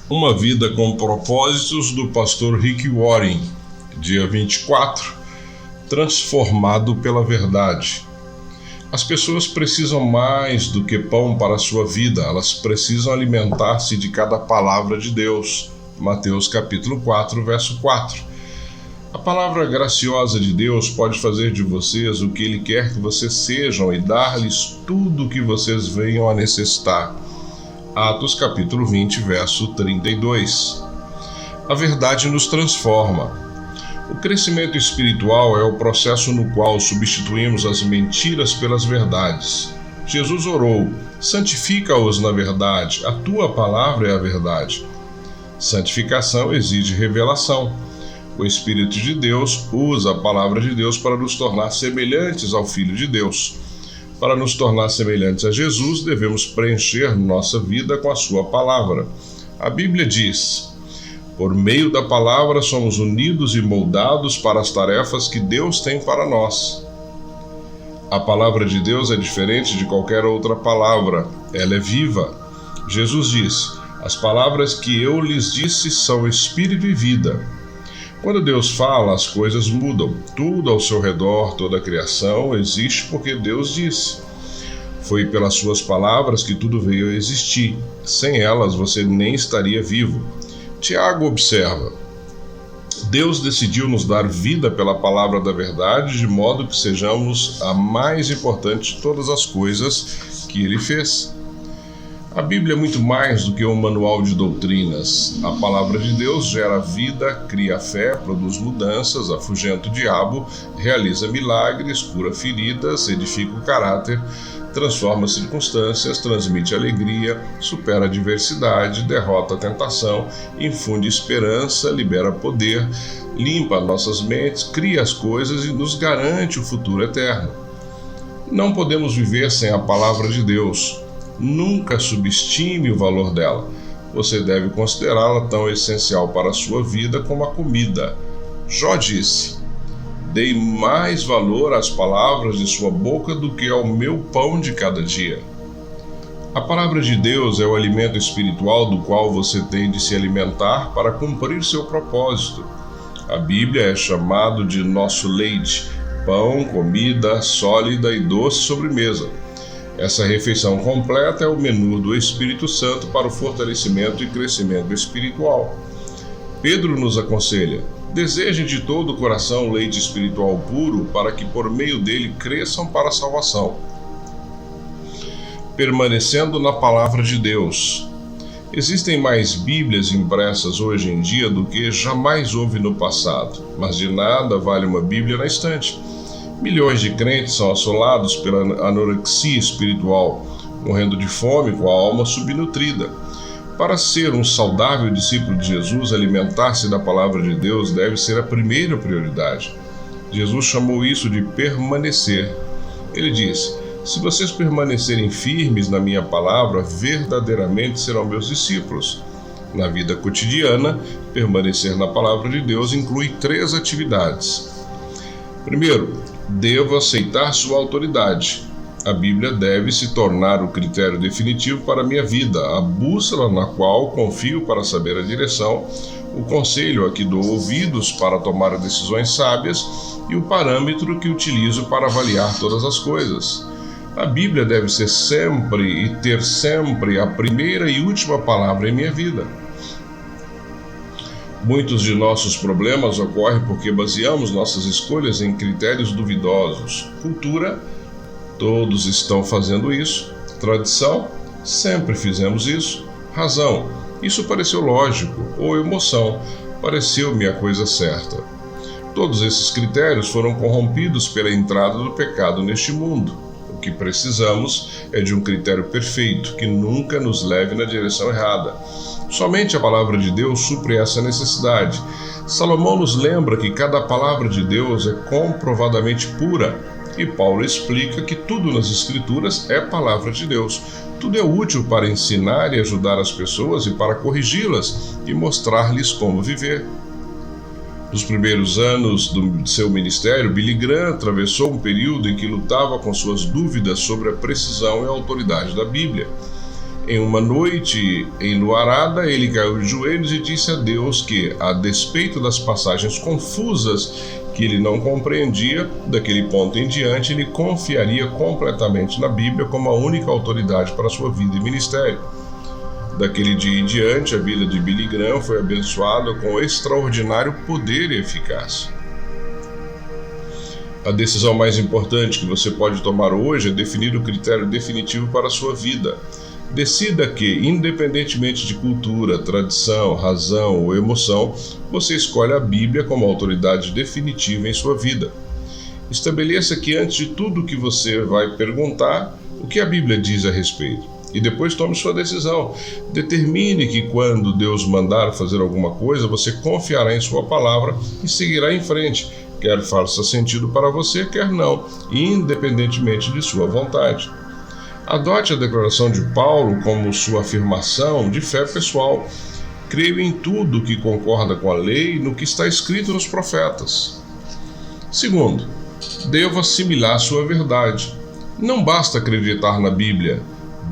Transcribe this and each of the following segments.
Uma Vida com Propósitos, do pastor Rick Warren, dia 24, transformado pela verdade. As pessoas precisam mais do que pão para a sua vida, elas precisam alimentar-se de cada palavra de Deus. Mateus capítulo 4, verso 4. A palavra graciosa de Deus pode fazer de vocês o que Ele quer que vocês sejam e dar-lhes tudo o que vocês venham a necessitar. Atos capítulo 20, verso 32. A verdade nos transforma. O crescimento espiritual é o processo no qual substituímos as mentiras pelas verdades. Jesus orou: santifica-os na verdade, a tua palavra é a verdade. Santificação exige revelação. O Espírito de Deus usa a palavra de Deus para nos tornar semelhantes ao Filho de Deus. Para nos tornar semelhantes a Jesus, devemos preencher nossa vida com a sua palavra. A Bíblia diz: por meio da palavra somos unidos e moldados para as tarefas que Deus tem para nós. A palavra de Deus é diferente de qualquer outra palavra. Ela é viva. Jesus diz: as palavras que eu lhes disse são espírito e vida. Quando Deus fala, as coisas mudam. Tudo ao seu redor, toda a criação, existe porque Deus disse. Foi pelas suas palavras que tudo veio a existir. Sem elas, você nem estaria vivo. Tiago observa: Deus decidiu nos dar vida pela palavra da verdade, de modo que sejamos a mais importante de todas as coisas que Ele fez. A Bíblia é muito mais do que um manual de doutrinas. A palavra de Deus gera vida, cria fé, produz mudanças, afugenta o diabo, realiza milagres, cura feridas, edifica o caráter, transforma circunstâncias, transmite alegria, supera a adversidade, derrota a tentação, infunde esperança, libera poder, limpa nossas mentes, cria as coisas e nos garante o futuro eterno. Não podemos viver sem a palavra de Deus. Nunca subestime o valor dela. Você deve considerá-la tão essencial para a sua vida como a comida. Jó disse: dei mais valor às palavras de sua boca do que ao meu pão de cada dia. A palavra de Deus é o alimento espiritual do qual você tem de se alimentar para cumprir seu propósito. A Bíblia é chamado de nosso leite, pão, comida sólida e doce sobremesa. Essa refeição completa é o menu do Espírito Santo para o fortalecimento e crescimento espiritual. Pedro nos aconselha: desejem de todo o coração leite espiritual puro, para que por meio dele cresçam para a salvação. Permanecendo na palavra de Deus. Existem mais Bíblias impressas hoje em dia do que jamais houve no passado, mas de nada vale uma Bíblia na estante. Milhões de crentes são assolados pela anorexia espiritual, morrendo de fome com a alma subnutrida. Para ser um saudável discípulo de Jesus, alimentar-se da palavra de Deus deve ser a primeira prioridade. Jesus chamou isso de permanecer. Ele disse: se vocês permanecerem firmes na minha palavra, verdadeiramente serão meus discípulos. Na vida cotidiana, permanecer na palavra de Deus inclui 3 atividades. Primeiro, devo aceitar sua autoridade. A Bíblia deve se tornar o critério definitivo para a minha vida, a bússola na qual confio para saber a direção, o conselho a que dou ouvidos para tomar decisões sábias e o parâmetro que utilizo para avaliar todas as coisas. A Bíblia deve ser sempre e ter sempre a primeira e última palavra em minha vida. Muitos de nossos problemas ocorrem porque baseamos nossas escolhas em critérios duvidosos. Cultura: todos estão fazendo isso. Tradição: sempre fizemos isso. Razão: isso pareceu lógico. Ou emoção: pareceu-me a coisa certa. Todos esses critérios foram corrompidos pela entrada do pecado neste mundo. O que precisamos é de um critério perfeito, que nunca nos leve na direção errada. Somente a palavra de Deus supre essa necessidade. Salomão nos lembra que cada palavra de Deus é comprovadamente pura, e Paulo explica que tudo nas Escrituras é palavra de Deus. Tudo é útil para ensinar e ajudar as pessoas e para corrigi-las e mostrar-lhes como viver. Nos primeiros anos do seu ministério, Billy Graham atravessou um período em que lutava com suas dúvidas sobre a precisão e a autoridade da Bíblia. Em uma noite enluarada, ele caiu de joelhos e disse a Deus que, a despeito das passagens confusas que ele não compreendia, daquele ponto em diante ele confiaria completamente na Bíblia como a única autoridade para sua vida e ministério. Daquele dia em diante, a vida de Billy Graham foi abençoada com extraordinário poder e eficácia. A decisão mais importante que você pode tomar hoje é definir o critério definitivo para a sua vida. Decida que, independentemente de cultura, tradição, razão ou emoção, você escolhe a Bíblia como autoridade definitiva em sua vida. Estabeleça que antes de tudo que você vai perguntar, o que a Bíblia diz a respeito. E depois tome sua decisão. Determine que quando Deus mandar fazer alguma coisa, você confiará em sua palavra e seguirá em frente, quer faça sentido para você, quer não, independentemente de sua vontade. Adote a declaração de Paulo como sua afirmação de fé pessoal. Creio em tudo que concorda com a lei e no que está escrito nos profetas. Segundo, devo assimilar sua verdade. Não basta acreditar na Bíblia.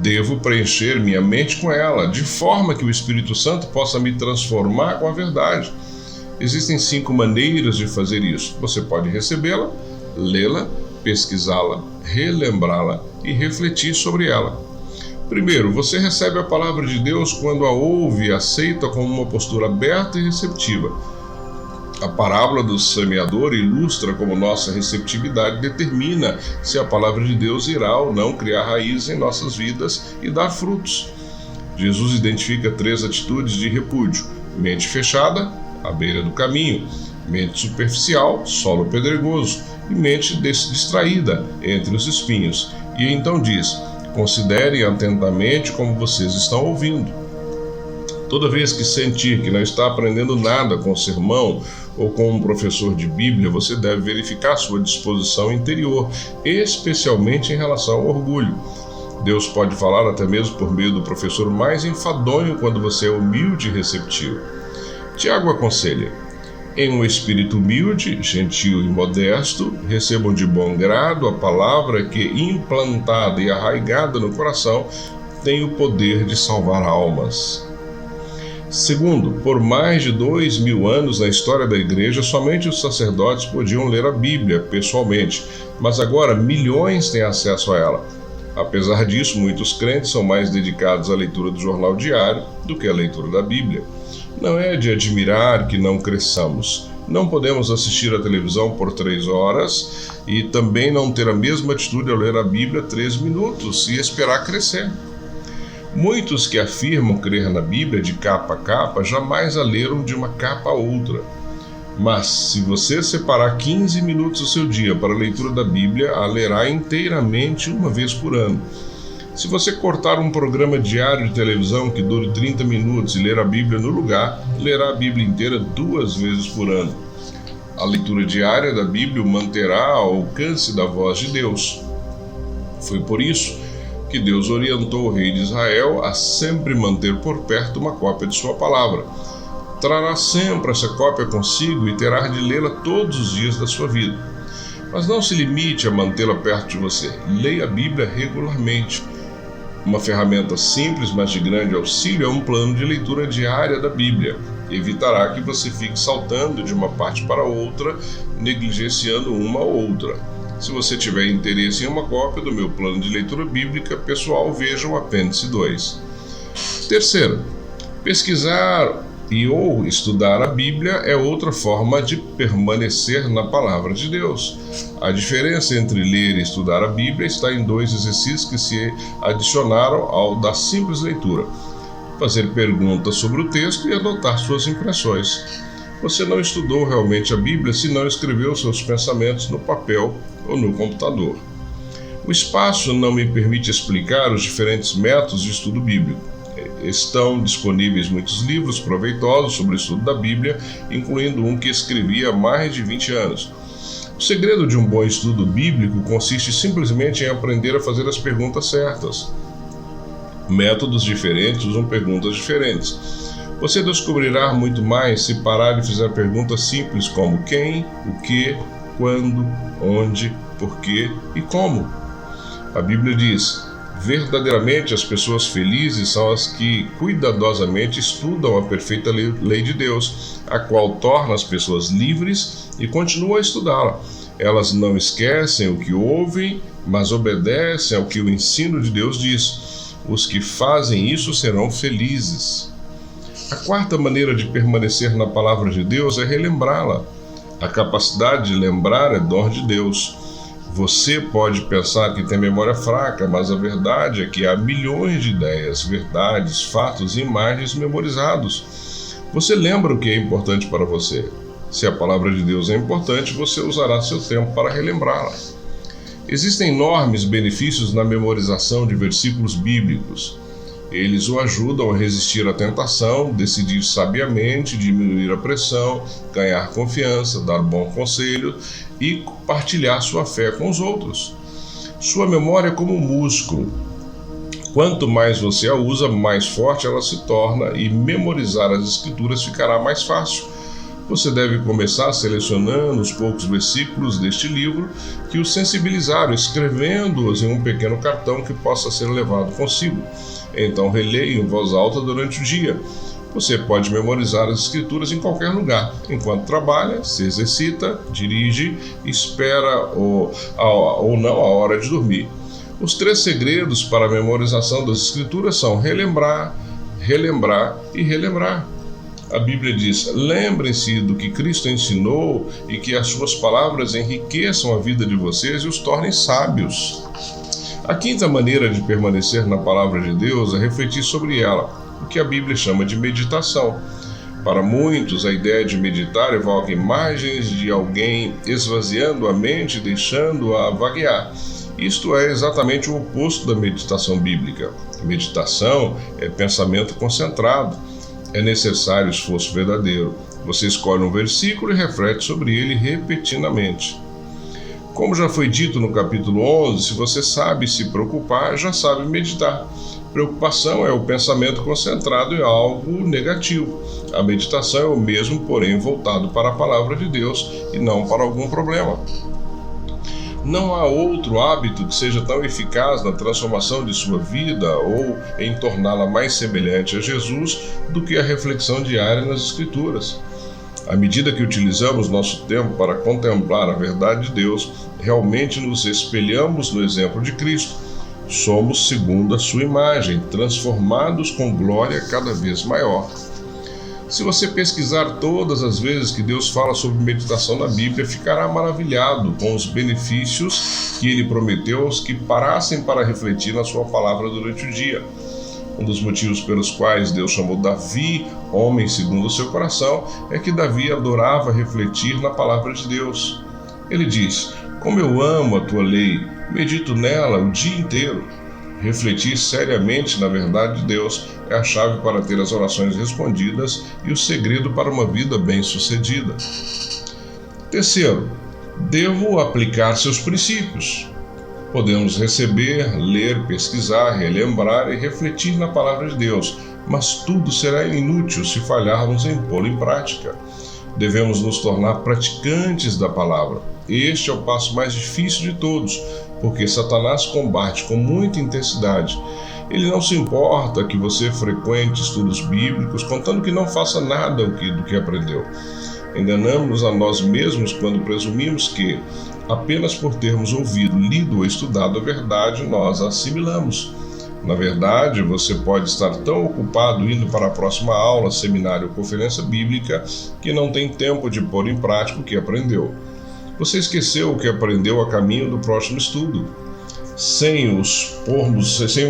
Devo preencher minha mente com ela, de forma que o Espírito Santo possa me transformar com a verdade. Existem 5 maneiras de fazer isso. Você pode recebê-la, lê-la, pesquisá-la, relembrá-la e refletir sobre ela. Primeiro, você recebe a palavra de Deus quando a ouve e aceita com uma postura aberta e receptiva. A parábola do semeador ilustra como nossa receptividade determina se a palavra de Deus irá ou não criar raiz em nossas vidas e dar frutos. Jesus identifica 3 atitudes de repúdio: mente fechada, à beira do caminho; mente superficial, solo pedregoso; e mente distraída, entre os espinhos. E então diz: considerem atentamente como vocês estão ouvindo. Toda vez que sentir que não está aprendendo nada com o sermão ou com um professor de Bíblia, você deve verificar sua disposição interior, especialmente em relação ao orgulho. Deus pode falar até mesmo por meio do professor mais enfadonho quando você é humilde e receptivo. Tiago aconselha: em um espírito humilde, gentil e modesto, recebam de bom grado a palavra que, implantada e arraigada no coração, tem o poder de salvar almas. Segundo, por mais de 2000 anos na história da igreja, somente os sacerdotes podiam ler a Bíblia pessoalmente, mas agora milhões têm acesso a ela. Apesar disso, muitos crentes são mais dedicados à leitura do jornal diário do que à leitura da Bíblia. Não é de admirar que não cresçamos. Não podemos assistir à televisão por 3 horas e também não ter a mesma atitude ao ler a Bíblia 3 minutos e esperar crescer. Muitos que afirmam crer na Bíblia de capa a capa jamais a leram de uma capa a outra. Mas, se você separar 15 minutos do seu dia para a leitura da Bíblia, a lerá inteiramente uma vez por ano. Se você cortar um programa diário de televisão que dure 30 minutos e ler a Bíblia no lugar, lerá a Bíblia inteira 2 vezes por ano. A leitura diária da Bíblia o manterá ao alcance da voz de Deus. Foi por isso que Deus orientou o rei de Israel a sempre manter por perto uma cópia de sua palavra. Trará sempre essa cópia consigo e terá de lê-la todos os dias da sua vida. Mas não se limite a mantê-la perto de você. Leia a Bíblia regularmente. Uma ferramenta simples, mas de grande auxílio, é um plano de leitura diária da Bíblia. Evitará que você fique saltando de uma parte para outra, negligenciando uma ou outra. Se você tiver interesse em uma cópia do meu plano de leitura bíblica pessoal, veja o apêndice 2. Terceiro, pesquisar ou estudar a Bíblia é outra forma de permanecer na palavra de Deus. A diferença entre ler e estudar a Bíblia está em 2 exercícios que se adicionaram ao da simples leitura: fazer perguntas sobre o texto e adotar suas impressões. Você não estudou realmente a Bíblia se não escreveu seus pensamentos no papel ou no computador. O espaço não me permite explicar os diferentes métodos de estudo bíblico. Estão disponíveis muitos livros proveitosos sobre o estudo da Bíblia, incluindo um que escrevi há mais de 20 anos. O segredo de um bom estudo bíblico consiste simplesmente em aprender a fazer as perguntas certas. Métodos diferentes usam perguntas diferentes. Você descobrirá muito mais se parar e fizer perguntas simples como quem, o que, quando, onde, por quê e como. A Bíblia diz: Verdadeiramente, as pessoas felizes são as que cuidadosamente estudam a perfeita lei de Deus, a qual torna as pessoas livres e continuam a estudá-la. Elas não esquecem o que ouvem, mas obedecem ao que o ensino de Deus diz. Os que fazem isso serão felizes. A quarta maneira de permanecer na palavra de Deus é relembrá-la. A capacidade de lembrar é dom de Deus. Você pode pensar que tem memória fraca, mas a verdade é que há milhões de ideias, verdades, fatos e imagens memorizados. Você lembra o que é importante para você. Se a palavra de Deus é importante, você usará seu tempo para relembrá-la. Existem enormes benefícios na memorização de versículos bíblicos. Eles o ajudam a resistir à tentação, decidir sabiamente, diminuir a pressão, ganhar confiança, dar bom conselho e partilhar sua fé com os outros. Sua memória é como um músculo. Quanto mais você a usa, mais forte ela se torna e memorizar as escrituras ficará mais fácil. Você deve começar selecionando os poucos versículos deste livro que o sensibilizaram, escrevendo-os em um pequeno cartão que possa ser levado consigo. Então releia em voz alta durante o dia. Você pode memorizar as escrituras em qualquer lugar, enquanto trabalha, se exercita, dirige, espera ou não a hora de dormir. Os 3 segredos para a memorização das escrituras são relembrar, relembrar e relembrar. A Bíblia diz: lembrem-se do que Cristo ensinou e que as suas palavras enriqueçam a vida de vocês e os tornem sábios. A quinta maneira de permanecer na palavra de Deus é refletir sobre ela, o que a Bíblia chama de meditação. Para muitos, a ideia de meditar evoca imagens de alguém esvaziando a mente e deixando-a vaguear. Isto é exatamente o oposto da meditação bíblica. Meditação é pensamento concentrado. É necessário esforço verdadeiro. Você escolhe um versículo e reflete sobre ele repetidamente. Como já foi dito no capítulo 11, se você sabe se preocupar, já sabe meditar. Preocupação é o pensamento concentrado em algo negativo. A meditação é o mesmo, porém voltado para a palavra de Deus e não para algum problema. Não há outro hábito que seja tão eficaz na transformação de sua vida ou em torná-la mais semelhante a Jesus do que a reflexão diária nas Escrituras. À medida que utilizamos nosso tempo para contemplar a verdade de Deus, realmente nos espelhamos no exemplo de Cristo. Somos segundo a sua imagem, transformados com glória cada vez maior. Se você pesquisar todas as vezes que Deus fala sobre meditação na Bíblia, ficará maravilhado com os benefícios que ele prometeu aos que parassem para refletir na sua palavra durante o dia. Um dos motivos pelos quais Deus chamou Davi homem segundo o seu coração é que Davi adorava refletir na palavra de Deus. Ele diz: como eu amo a tua lei, medito nela o dia inteiro. Refletir seriamente na verdade de Deus é a chave para ter as orações respondidas e o segredo para uma vida bem-sucedida. Terceiro, devo aplicar seus princípios. Podemos receber, ler, pesquisar, relembrar e refletir na palavra de Deus, mas tudo será inútil se falharmos em pô-lo em prática. Devemos nos tornar praticantes da palavra. Este é o passo mais difícil de todos, porque Satanás combate com muita intensidade. Ele não se importa que você frequente estudos bíblicos, contando que não faça nada do que aprendeu. Enganamos-nos a nós mesmos quando presumimos que, apenas por termos ouvido, lido ou estudado a verdade, nós a assimilamos. Na verdade, você pode estar tão ocupado indo para a próxima aula, seminário ou conferência bíblica que não tem tempo de pôr em prática o que aprendeu. Você esqueceu o que aprendeu a caminho do próximo estudo. Sem o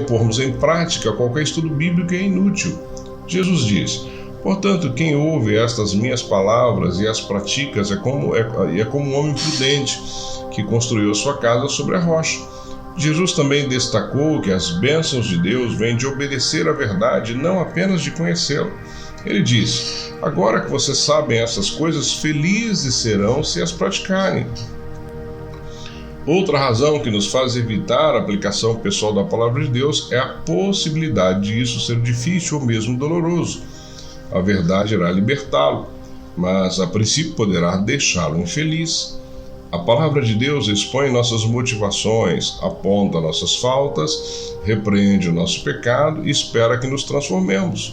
pormos em prática, qualquer estudo bíblico é inútil. Jesus diz: portanto, quem ouve estas minhas palavras e as pratica é como um homem prudente que construiu sua casa sobre a rocha. Jesus também destacou que as bênçãos de Deus vêm de obedecer à verdade, não apenas de conhecê-la. Ele diz: agora que vocês sabem essas coisas, felizes serão se as praticarem. Outra razão que nos faz evitar a aplicação pessoal da palavra de Deus é a possibilidade de isso ser difícil ou mesmo doloroso. A verdade irá libertá-lo, mas a princípio poderá deixá-lo infeliz. A palavra de Deus expõe nossas motivações, aponta nossas faltas, repreende o nosso pecado e espera que nos transformemos.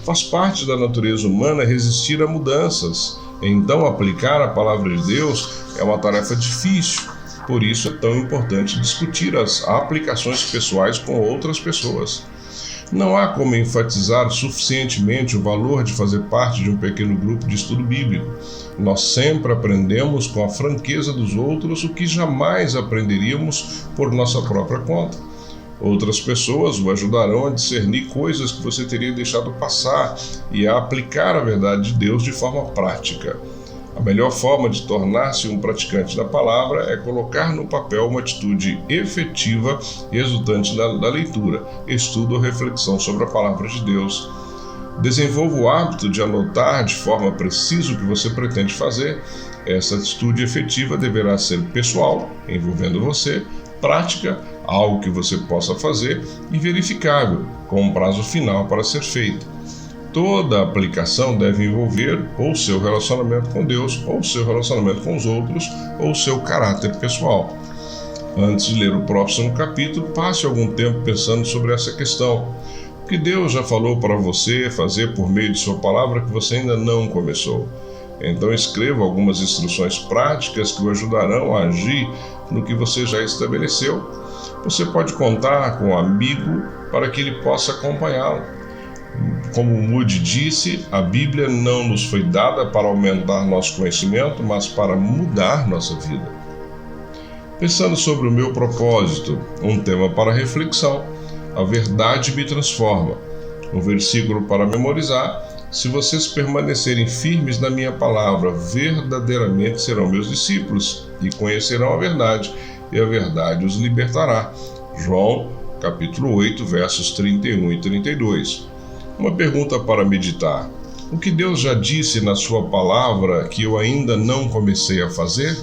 Faz parte da natureza humana resistir a mudanças. Então, aplicar a palavra de Deus é uma tarefa difícil. Por isso é tão importante discutir as aplicações pessoais com outras pessoas. Não há como enfatizar suficientemente o valor de fazer parte de um pequeno grupo de estudo bíblico. Nós sempre aprendemos com a franqueza dos outros o que jamais aprenderíamos por nossa própria conta. Outras pessoas o ajudarão a discernir coisas que você teria deixado passar e a aplicar a verdade de Deus de forma prática. A melhor forma de tornar-se um praticante da palavra é colocar no papel uma atitude efetiva resultante da leitura, estudo ou reflexão sobre a palavra de Deus. Desenvolva o hábito de anotar de forma precisa o que você pretende fazer. Essa atitude efetiva deverá ser pessoal, envolvendo você, prática, algo que você possa fazer, e verificável, com um prazo final para ser feito. Toda aplicação deve envolver ou seu relacionamento com Deus, ou seu relacionamento com os outros, ou seu caráter pessoal. Antes de ler o próximo capítulo, passe algum tempo pensando sobre essa questão. O que Deus já falou para você fazer por meio de sua palavra que você ainda não começou? Então escreva algumas instruções práticas que o ajudarão a agir no que você já estabeleceu. Você pode contar com um amigo para que ele possa acompanhá-lo. Como Moody disse, a Bíblia não nos foi dada para aumentar nosso conhecimento, mas para mudar nossa vida. Pensando sobre o meu propósito, um tema para reflexão, a verdade me transforma. Um versículo para memorizar: se vocês permanecerem firmes na minha palavra, verdadeiramente serão meus discípulos e conhecerão a verdade, e a verdade os libertará. João, capítulo 8, versos 31 e 32. Uma pergunta para meditar: o que Deus já disse na sua palavra que eu ainda não comecei a fazer?